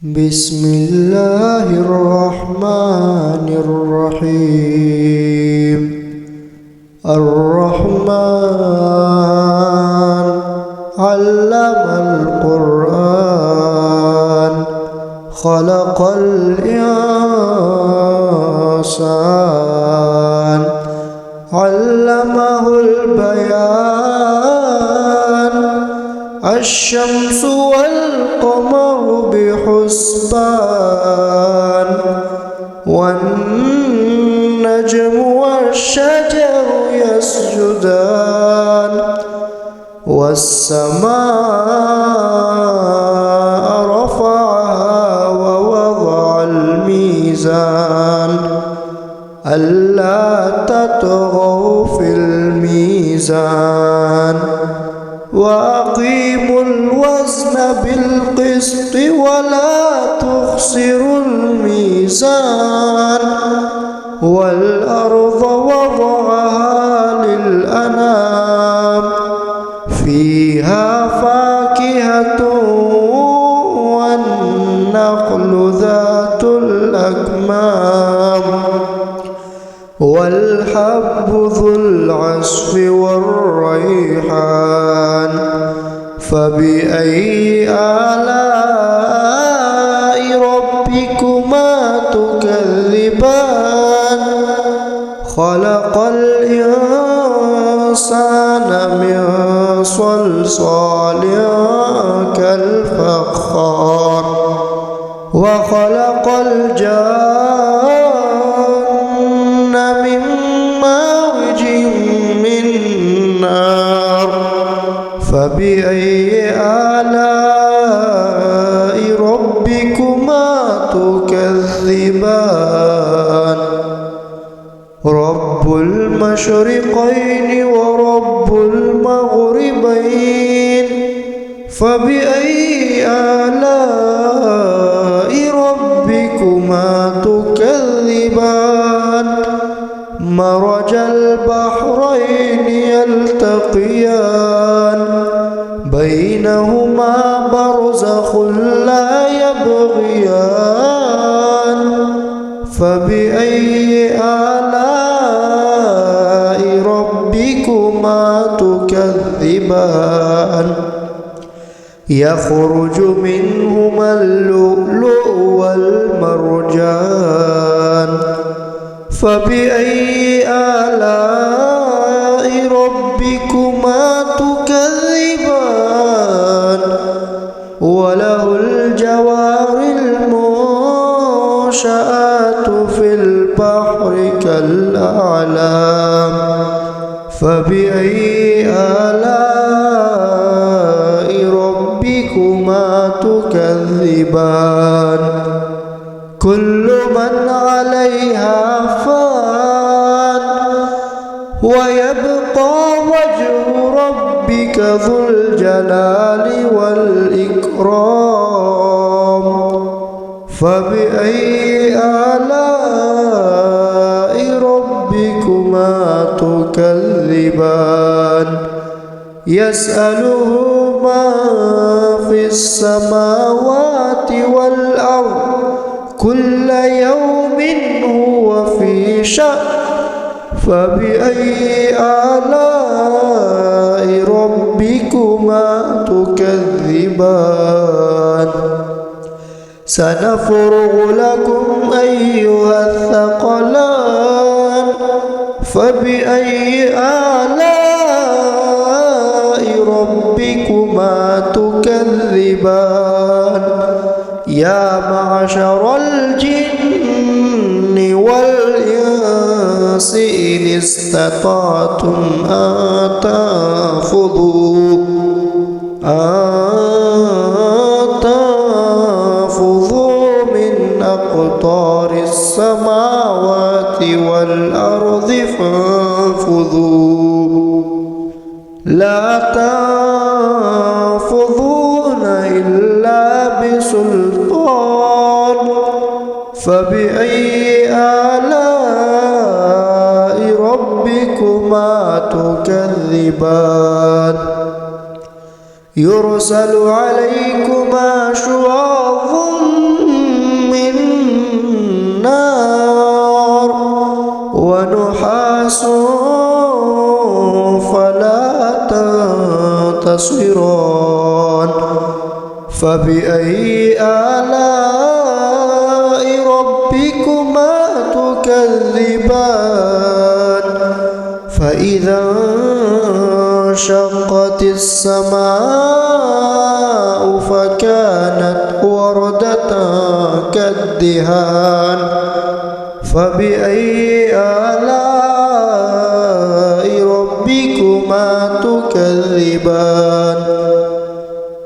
بسم الله الرحمن الرحيم الرحمن علم القرآن خلق الإنسان علمه البيان الشمس والقمر بحسبان والنجم والشجر يسجدان والسماء رفعها ووضع الميزان ألا تطغوا في الميزان وأقيموا الوزن بالقسط ولا تخسروا الميزان والأرض وضعها للأنام فيها فاكهة والنخل ذات الأكمام والحب ذو العصف والريحان فبأي آلاء ربكما تكذبان خلق الإنسان من صلصال كالفخار وخلق الجان من مارج من نار فبأي آلاء ربكما تكذبان رب المشرقين ورب المغربين فبأي آلاء ربكما تكذبان مرج البحرين يلتقيان بينهما برزخ لا يبغيان فبأي آلاء ربكما تكذبان يخرج منهما اللؤلؤ والمرجان فبأي آلاء ربكما تكذبان وله الجوار المنشآت في البحر كالأعلام فبأي آلاء ربكما تكذبان كل من عليها فان ويبقى وجه ربك ذو الجلال والإكرام فبأي آلاء ربكما تكذبان يسأله من في السماوات والأرض كل يوم هو في شأن فبأي آلاء ربكما تكذبان سنفرغ لكم أيها الثقلان فبأي آلاء ربكما تكذبان يا معشر الجن والإنس إن استطعتم أن تنفذوا من أقطار السماوات والأرض فانفذوا لا تنفذون إلا بسلطان فبأي آلاء ربكما تكذبان يرسل عليكما شواظ تنتصران فبأي آلاء ربكما تكذبان فإذا انشقت السماء فكانت وردة كالدهان فبأي آلاء ربكما تكذبان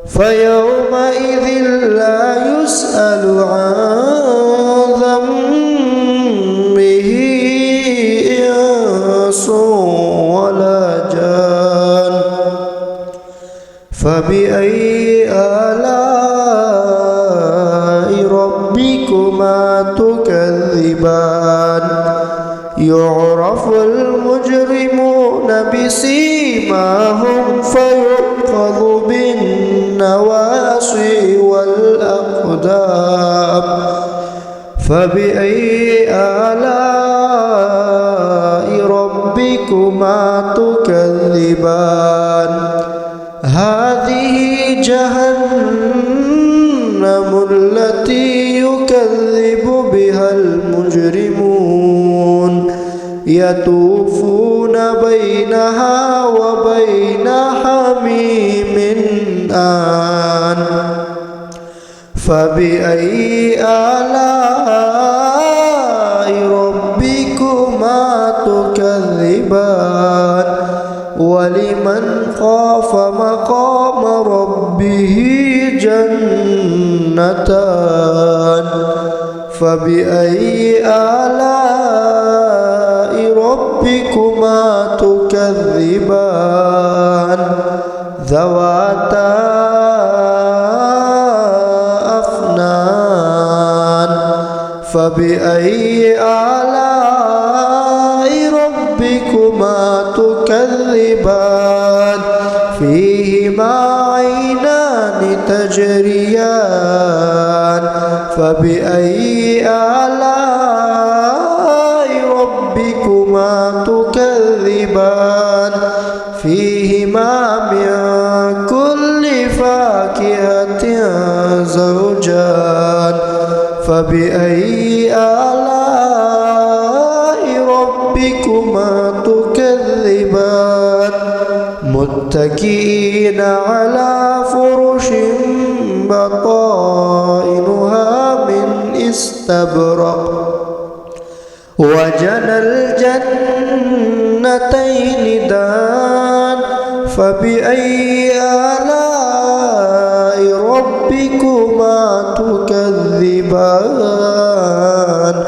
فيومئذ لا يسأل عن ذنبه إنس ولا جان فبأي آلاء ربكما تكذبان يعرف المجرمون بسيماهم فيؤخذ بالنواصي والأقدام فبأي آلاء ربكما تكذبان هذه جهنم التي يكذب بها المجرمون يطوفون بينها وبين حميم آن فبأي آلاء ربكما تكذبان ولمن خاف مقام ربه جنتان فبأي آلاء ربكما تكذبان ذواتا أفنان فبأي آلاء ربكما تكذبان فيهما عينان تجريان فبأي آلاء ربكما تكذبان فيهما من كل فاكهة زوجان فبأي آلاء ربكما تكذبان متكئين على فرش بطائنها من استبرق وجنى الجنتين دان فبأي آلاء ربكما تكذبان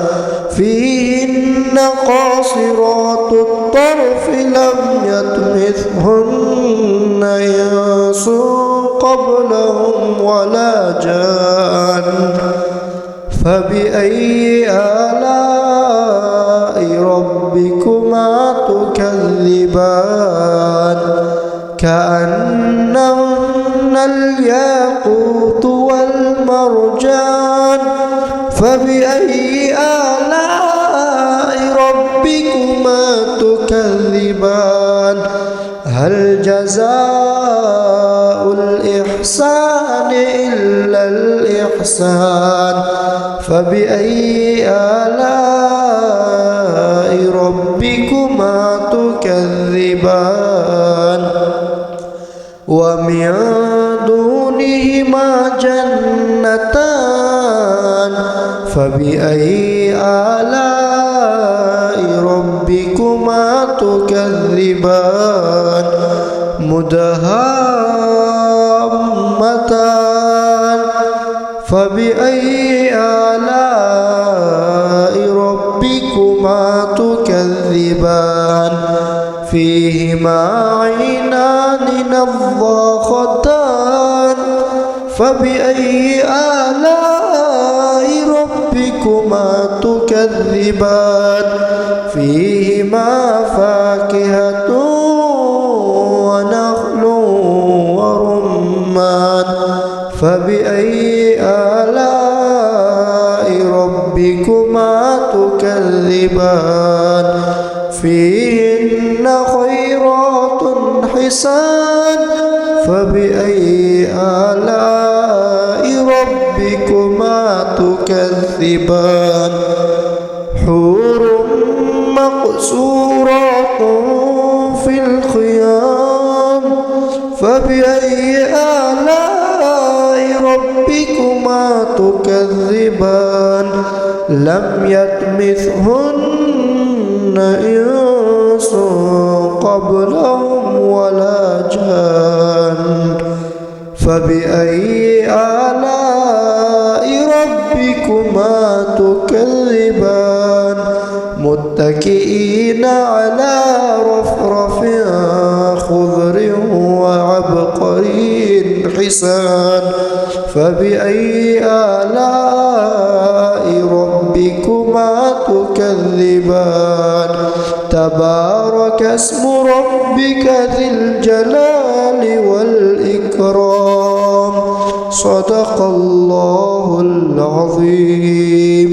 فيهن قاصرات الطرف لم يطمثهن إنس قبلهم ولا جان فبأي آلاء ربكما تكذبان كأنهن الياقوت والمرجان فبأي آلاء ربكما تكذبان هل جزاء الإحسان إلا الإحسان فبأي آلاء ربكما تكذبان ومن دونهما جنتان فبأي آلاء ربكما تكذبان مدهامتان فبأي آلاء ربكما تكذبان فيهما عينان نضاختان فبأي آلاء ربكما تكذبان فيهما فاكهة ونخل ورمان فبأي آلاء ربكما تكذبان فيهن خيرات حسان تكذبان حور مقصورات في الخيام فبأي آلاء ربكما تكذبان لم يطمثهن إنس قبلهم ولا جان فبأي آلاء ربكما تكذبان متكئين على رفرف خضر وعبقري حسان فبأي آلاء ربكما تكذبان تبارك اسم ربك ذي الجلال والإكرام صدق الله العظيم.